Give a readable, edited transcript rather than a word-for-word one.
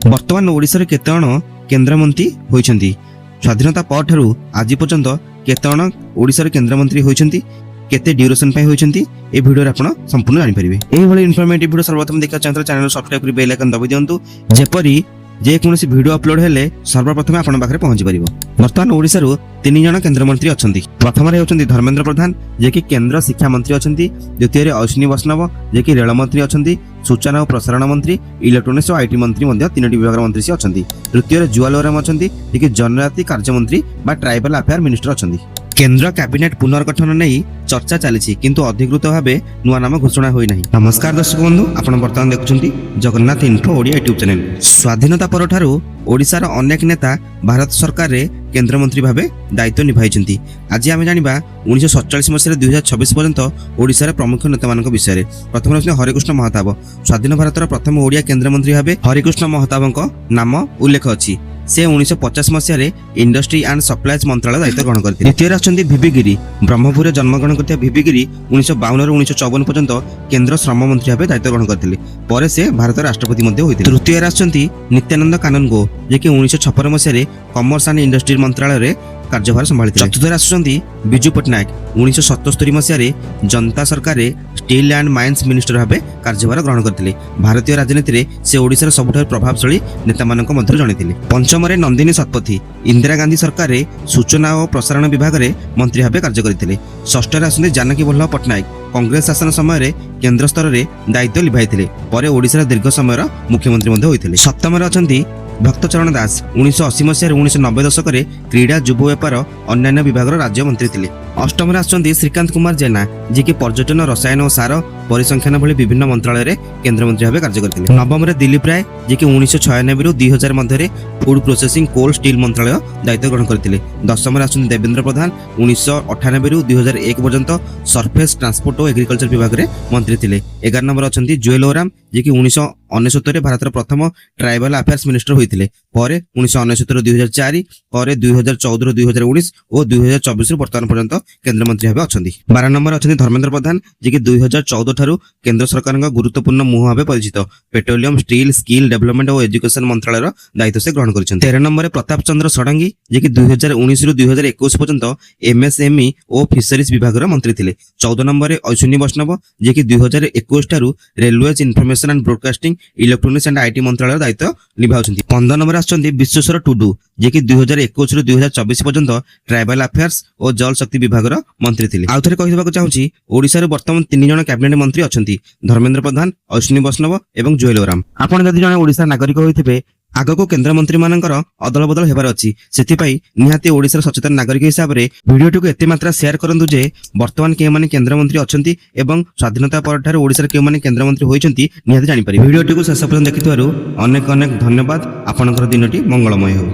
बर्तमान ओडिशा रे केते जण केंद्रमंत्री होइछन्ती स्वाधीनता पर ठारू आज पर्यंत केते जण ओडिशा रे केंद्रमंत्री होइछन्ती केते ड्यूरेशन पे होइछन्ती ए वीडियो रे आपण संपूर्ण जानि परिबे। एही भली इन्फॉर्मेटिव वीडियो सर्वप्रथम देखा चाहत चैनल सब्सक्राइब करि बेल आइकन दबाइ दियंतु जेपरि जे कोनोसी वीडियो अपलोड हेले सर्वप्रथम आपण पाखरे पहुंची परिबो। वर्तमान ओडिशा रु 3 जण केंद्रमंत्री अछन्ती। प्रथम रे होचन्ती धर्मेंद्र प्रधान जे कि केंद्र शिक्षा मंत्री अछन्ती। द्वितीय रे अश्विनी वैष्णव जे कि रेल मंत्री अछन्ती। सूचना और प्रसारण मंत्री इलेक्ट्रोनिक्स और आईटी मंत्री मध्य 3टी विभाग मंत्री से अछन्ती। तृतीय रे जुवाल ओराम अछन्ती जे कि जनजाति कार्य मंत्री बा ट्राइबल अफेयर मिनिस्टर अछन्ती। केंद्र कैबिनेट पुनर्गठन नहीं चर्चा चली किंतु अधिकृत भाव नुआ नाम घोषणा होई नहीं। नमस्कार दर्शक बंधु, आपण वर्तमान देखुछन्ती Jagannath info Odia YouTube channel. स्वाधीनता पर ठारू ओडिशार अनेक नेता भारत सरकार रे केंद्र मंत्री भावे दायित्व निभाइछन्ती। आज आमे जानिबा 1947 मसीह 2026 पर्यंत ओडिशार प्रमुख नेता मानक विषय रे। प्रथम रहित हरिकृष्ण महताब स्वाधीन भारतर प्रथम ओडिया केंद्र मंत्री भावे हरिकृष्ण महताबक नाम उल्लेख अछि। से 1950 मसीह इंडस्ट्री एंड सप्लाईज मंत्रालय दायित्व ग्रहण करथिले। द्वितीय राष्ट्रपति भिबी गिरी ब्रह्मपुर जन्मग्रहण करथिया भिबी गिरी 1952 ରୁ 1954 पर्यंत केंद्र श्रम मंत्री भावे दायित्व ग्रहण करथिले। परे से भारत राष्ट्रपति मध्ये होइथिले। तृतीय राष्ट्रपति नित्यानंद कानूनगो जे कि 1956 मसीह कॉमर्स एंड इंडस्ट्री मंत्रालय रे कार्यभार संभाळिथिले। चतुर्थ राष्ट्रपति बिजू पटनायक 1977 मसीह जनता सरकार रे स्टील एंड माइंस मिनिस्टर भावे कार्यभार ग्रहण करथिले। भारतीय राजनीति रे से ओडिसा रे सबुठार प्रभावशाली नेता मानक मध्ये जणे थिले। पंचम रे नंदिनी शतपथी इंदिरा गांधी सरकार रे सूचना और प्रसारण विभाग रे मंत्री भावे कार्य करथिले। षष्ठ राष्ट्रपति जानकी वल्लभ पटनायक कांग्रेस शासन समय रे केंद्र स्तर रे दायित्व निभाइथिले। परे ओडिसा रे दीर्घ समय रा मुख्यमंत्री मध्ये होइथिले। सप्तम रे अछंती भक्तचरण दास 1980 मसीह 1990 दशक रे क्रीड़ा युव व्यापार अन्य विभाग राज्य मंत्री थिले। अष्टम रे आछंती श्रीकांत कुमार जेना जे कि पर्यटन रसायन और सार परिसंख्यान भली विभिन्न मंत्रालय रे केंद्र मंत्री भावे कार्य करथिले। नवम रे दिलीप राय जे कि 1996 ରୁ 2000 मध्य रे फूड प्रोसेसिंग कोल स्टील मंत्रालय दायित्व ग्रहण करथिले। दशम रे आछंती देवेंद्र प्रधान 1998 ରୁ 2001 पर्यंत सरफेस ट्रांसपोर्ट और एग्रीकल्चर विभाग रे मंत्री थिले। 11 नंबर अछंती जुएल ओराम जे कि 1969 रे भारत प्रथम ट्राइबल अफेयर्स मिनिस्टर होइथिले। परे 1969 ରୁ 2004 परे 2014 ରୁ 2019 और 2024 ରୁ वर्तमान पर्यंत केंद्र मंत्री भावे अछंती। 12 नंबर अछंती धर्मेंद्र प्रधान जे कि 2014 ठारू केंद्र सरकार गुरुत्वपूर्ण मुह भावे परिचित पेट्रोलियम स्टील स्किल डेवलपमेंट और एजुकेशन मंत्रालय दायित्व से ग्रहण करिसेंती। 13 नंबर प्रताप चंद्र षडंगी जे कि 2019 ରୁ 2021 पर्यंत एमएसएमई और फिशरीज विभाग मंत्री थिले। 14 नंबर अश्विनी वैष्णव जे कि 2021 ठारू railways information and broadcasting electronics and IT मंत्रालय दायित्व निभाउछंती। 15 नंबर आछंती विश्वेश्वर टुडू जे कि 2021 ରୁ 2024 पर्यंत ट्राइबल अफेयर्स और जल शक्ति विभाग मंत्री थिले। आउ थरे कहि देबाक चाहूची ओडिसा रे वर्तमान 3 जण कैबिनेट मंत्री अछंती धर्मेंद्र प्रधान अश्विनी वैष्णव एवं जुएल ओराम। आपण जदि जण ओडिसा नागरिक होइथिबे आगको केंद्र मंत्री मानकर अदल बदल हेबार अछि सेथिपाई निहाती ओडिसा सचेतन नागरिक हिसाब रे वीडियो को एते मात्रा शेयर करंतु जे वर्तमान के माने केंद्र मंत्री अछंती एवं स्वाधीनता पर ठार ओडिसा रे के माने केंद्र मंत्री होइछंती निहाती जानि पारि। वीडियो को शेष पर्यंत देखिथारु अनेक अनेक धन्यवाद। आपनकर दिनटी मंगलमय हो।